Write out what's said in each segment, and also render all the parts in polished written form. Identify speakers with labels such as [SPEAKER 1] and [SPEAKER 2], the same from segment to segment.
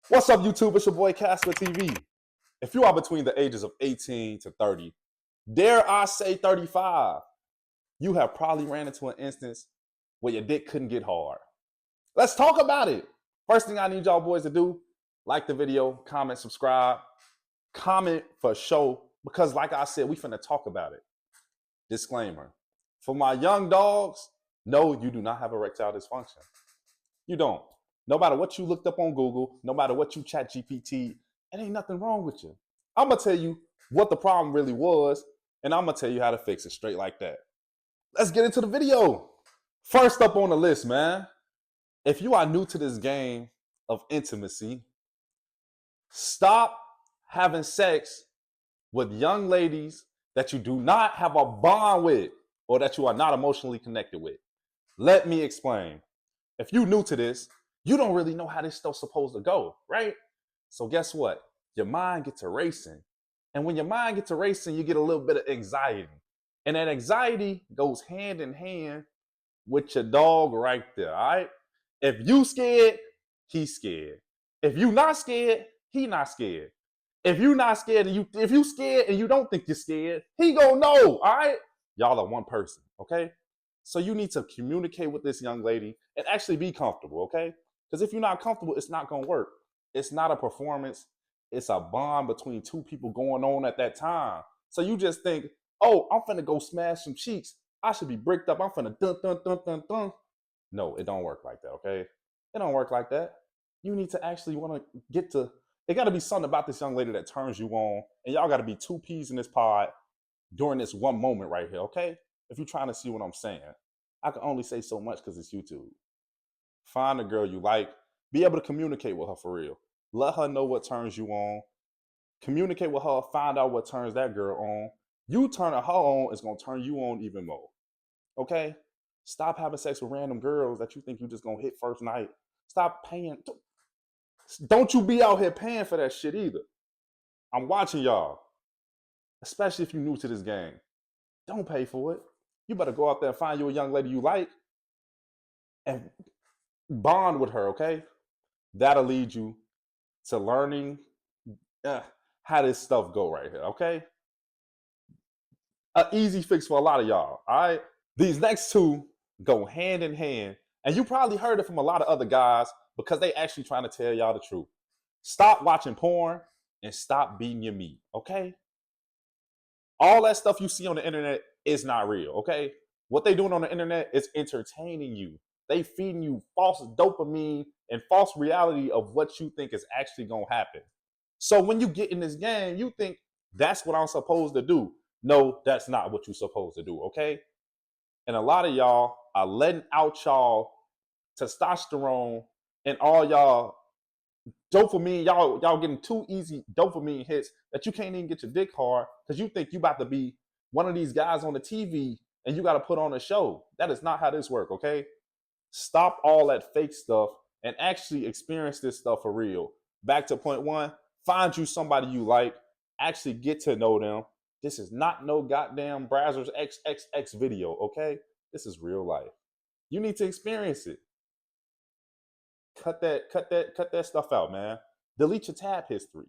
[SPEAKER 1] What's up, YouTube? It's your boy Casper TV. If you are between the ages of 18 to 30, dare I say 35, you have probably ran into an instance where your dick couldn't get hard. Let's talk about it. First thing I need y'all boys to do, like the video, comment, subscribe, comment for show, because like I said, we finna talk about it. Disclaimer. For my young dogs, no, you do not have erectile dysfunction. You don't. No matter what you looked up on Google, no matter what you chat GPT, it ain't nothing wrong with you. I'm going to tell you what the problem really was, and I'm going to tell you how to fix it straight like that. Let's get into the video. First up on the list, man. If you are new to this game of intimacy, stop having sex with young ladies that you do not have a bond with or that you are not emotionally connected with. Let me explain. If you're new to this, you don't really know how this stuff's supposed to go, right? So guess what? Your mind gets to racing. And when your mind gets to racing, you get a little bit of anxiety. And that anxiety goes hand in hand with your dog right there, all right? If you scared, he's scared. If you not scared, he not scared. If you not scared and if you scared and you don't think you're scared, he gonna know, all right? Y'all are one person, okay? So you need to communicate with this young lady and actually be comfortable, okay? Because if you're not comfortable, it's not going to work. It's not a performance. It's a bond between two people going on at that time. So you just think, oh, I'm finna go smash some cheeks. I should be bricked up. I'm finna dun, dun, dun, dun, dun. No, it don't work like that, okay? It don't work like that. You need to actually want to get to, it got to be something about this young lady that turns you on. And y'all got to be two peas in this pod during this one moment right here, okay? If you're trying to see what I'm saying. I can only say so much because it's YouTube. Find a girl you like. Be able to communicate with her for real. Let her know what turns you on. Communicate with her. Find out what turns that girl on. You turning her on is going to turn you on even more. Okay? Stop having sex with random girls that you think you just going to hit first night. Stop paying. Don't you be out here paying for that shit either. I'm watching y'all. Especially if you're new to this game. Don't pay for it. You better go out there and find you a young lady you like and bond with her, okay? That'll lead you to learning how this stuff go right here, okay? An easy fix for a lot of y'all, all right? These next two go hand in hand, and you probably heard it from a lot of other guys because they actually trying to tell y'all the truth. Stop watching porn and stop beating your meat, okay? All that stuff you see on the internet is not real, okay? What they doing on the internet is entertaining you. They feeding you false dopamine and false reality of what you think is actually going to happen. So when you get in this game, you think that's what I'm supposed to do. No, that's not what you're supposed to do, okay? And a lot of y'all are letting out y'all testosterone and all y'all dopamine, y'all getting too easy dopamine hits that you can't even get your dick hard because you think you about to be one of these guys on the TV and you got to put on a show. That is not how this works, okay? Stop all that fake stuff and actually experience this stuff for real. Back to point one, find you somebody you like, actually get to know them. This is not no goddamn Brazzers XXX video, okay? This is real life. You need to experience it. Cut that stuff out, man. Delete your tab history.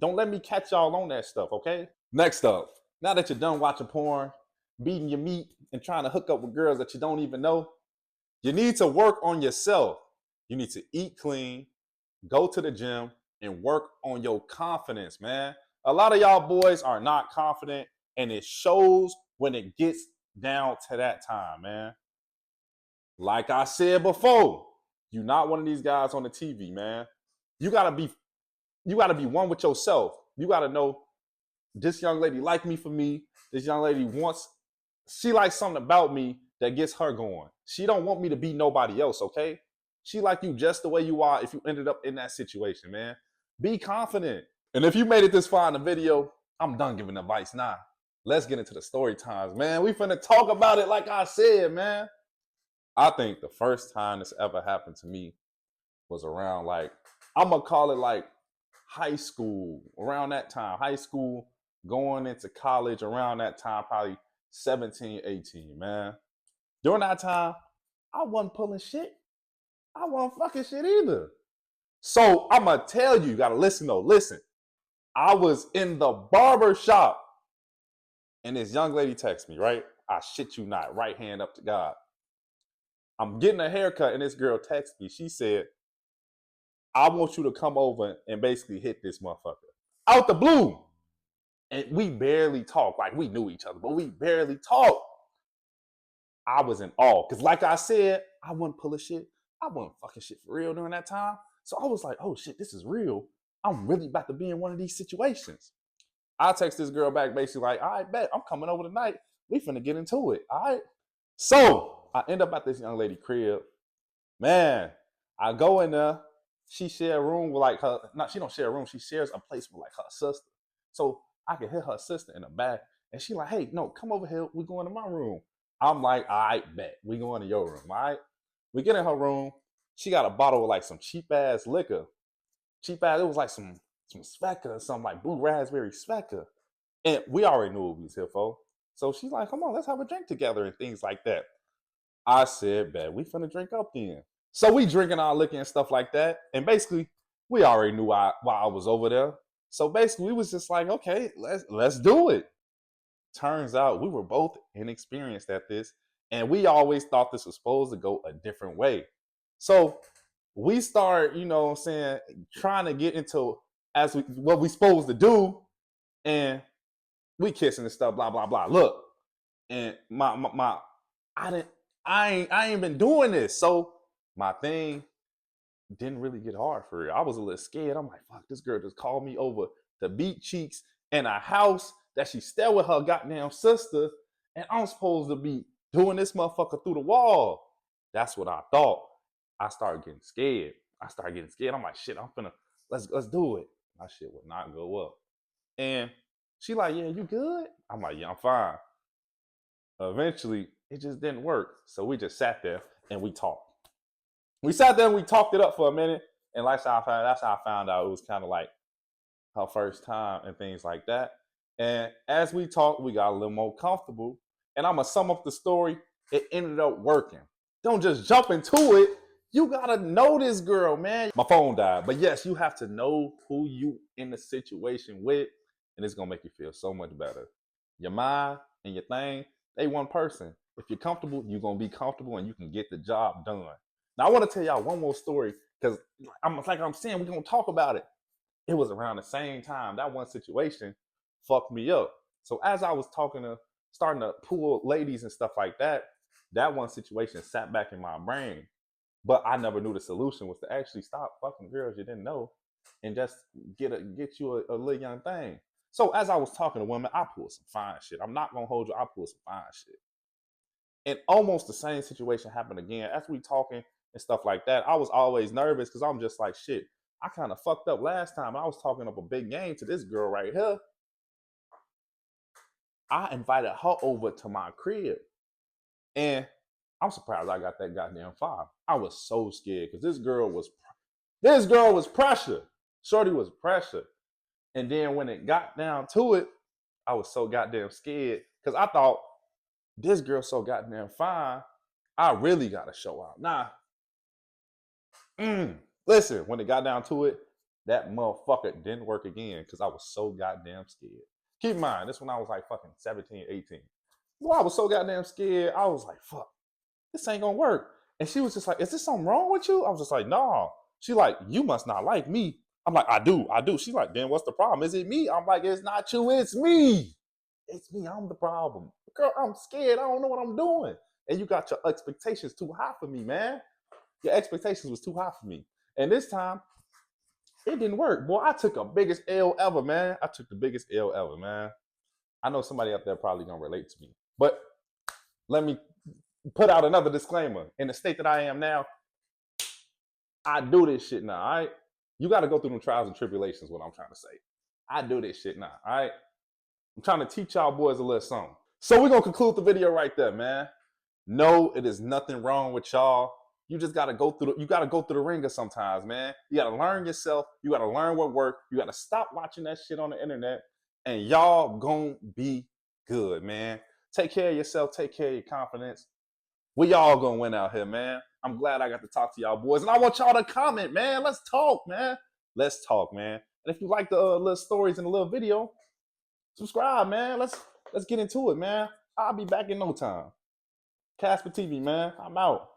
[SPEAKER 1] Don't let me catch y'all on that stuff, okay? Next up, now that you're done watching porn, beating your meat, and trying to hook up with girls that you don't even know, you need to work on yourself. You need to eat clean, go to the gym, and work on your confidence, man. A lot of y'all boys are not confident, and it shows when it gets down to that time, man. Like I said before, you're not one of these guys on the TV, man. You gotta be one with yourself. You gotta know this young lady like me for me. This young lady she likes something about me that gets her going. She don't want me to be nobody else, okay? She like you just the way you are if you ended up in that situation, man. Be confident. And if you made it this far in the video, I'm done giving advice now. Let's get into the story times, man. We finna talk about it like I said, man. I think the first time this ever happened to me was around I'm gonna call it like high school, around that time. High school, going into college around that time, probably 17, 18, man. During that time, I wasn't pulling shit. I wasn't fucking shit either. So I'm gonna tell you, you gotta listen though. Listen, I was in the barber shop and this young lady texts me, right? I shit you not, right hand up to God. I'm getting a haircut and this girl texts me. She said, I want you to come over and basically hit this motherfucker. Out the blue. And we barely talked. Like we knew each other, but we barely talked. I was in awe. Because like I said, I wasn't pulling shit. I wasn't fucking shit for real during that time. So I was like, oh shit, this is real. I'm really about to be in one of these situations. I text this girl back basically like, all right, bet, I'm coming over tonight. We finna get into it. All right. So I end up at this young lady crib. Man, I go in there. She share a room with like her, she don't share a room. She shares a place with like her sister. So I can hear her sister in the back. And she like, hey, no, come over here. We going to my room. I'm like, all right, bet. We going to your room, all right? We get in her room. She got a bottle of like some cheap ass liquor. Cheap ass, it was like some Sveka or something like blue raspberry Sveka. And we already knew what we was here for. So she's like, come on, let's have a drink together and things like that. I said, bet, we finna drink up then. So we drinking our liquor and stuff like that. And basically, we already knew why I was over there. So basically, we was just like, okay, let's do it. Turns out we were both inexperienced at this. And we always thought this was supposed to go a different way. So we start, you know what I'm saying, trying to get into what we supposed to do. And we kissing and stuff, blah, blah, blah. Look. And I ain't been doing this. So my thing didn't really get hard for real. I was a little scared. I'm like, fuck, this girl just called me over to beat cheeks in a house that she stay with her goddamn sister. And I'm supposed to be doing this motherfucker through the wall. That's what I thought. I started getting scared. I'm like, shit, I'm finna, let's do it. My shit would not go up. And she like, yeah, you good? I'm like, yeah, I'm fine. Eventually, it just didn't work. So we just sat there and we talked. We sat there and we talked it up for a minute. And that's how I found out it was kind of like her first time and things like that. And as we talked, we got a little more comfortable. And I'm going to sum up the story. It ended up working. Don't just jump into it. You got to know this girl, man. My phone died. But yes, you have to know who you in the situation with. And it's going to make you feel so much better. Your mind and your thing, they one person. If you're comfortable, you're going to be comfortable and you can get the job done. Now, I want to tell y'all one more story because like I'm saying, we're going to talk about it. It was around the same time. That one situation fucked me up. So as I was starting to pull ladies and stuff like that, that one situation sat back in my brain. But I never knew the solution was to actually stop fucking girls you didn't know and just get you a little young thing. So as I was talking to women, I pulled some fine shit. I'm not going to hold you. I pulled some fine shit. And almost the same situation happened again. As we talking and stuff like that, I was always nervous because I'm just like, shit, I kind of fucked up last time. I was talking up a big game to this girl right here. I invited her over to my crib. And I'm surprised I got that goddamn 5. I was so scared because this girl was pressure. Shorty was pressure. And then when it got down to it, I was so goddamn scared because I thought, this girl's so goddamn fine, I really got to show out. Nah. Listen, when it got down to it, that motherfucker didn't work again because I was so goddamn scared. Keep in mind, this when I was like fucking 17, 18. Well, I was so goddamn scared. I was like, fuck, this ain't gonna work. And she was just like, is this something wrong with you? I was just like, no. She like, you must not like me. I'm like, I do. She's like, then what's the problem? Is it me? I'm like, it's not you, it's me. It's me, I'm the problem. Girl, I'm scared. I don't know what I'm doing. And you got your expectations too high for me, man. Your expectations was too high for me. And this time, it didn't work. Boy, I took the biggest L ever, man. I know somebody out there probably gonna relate to me. But let me put out another disclaimer. In the state that I am now, I do this shit now, all right? You got to go through them trials and tribulations, what I'm trying to say. I do this shit now, all right? I'm trying to teach y'all boys a little something. So we're going to conclude the video right there, man. No, it is nothing wrong with y'all. You just got to go through the ringer sometimes, man. You got to learn yourself. You got to learn what works. You got to stop watching that shit on the internet. And y'all gonna be good, man. Take care of yourself. Take care of your confidence. We all gonna win out here, man. I'm glad I got to talk to y'all boys. And I want y'all to comment, man. Let's talk, man. Let's talk, man. And if you like the little stories in the little video, subscribe, man. Let's get into it, man. I'll be back in no time. Casper TV, man. I'm out.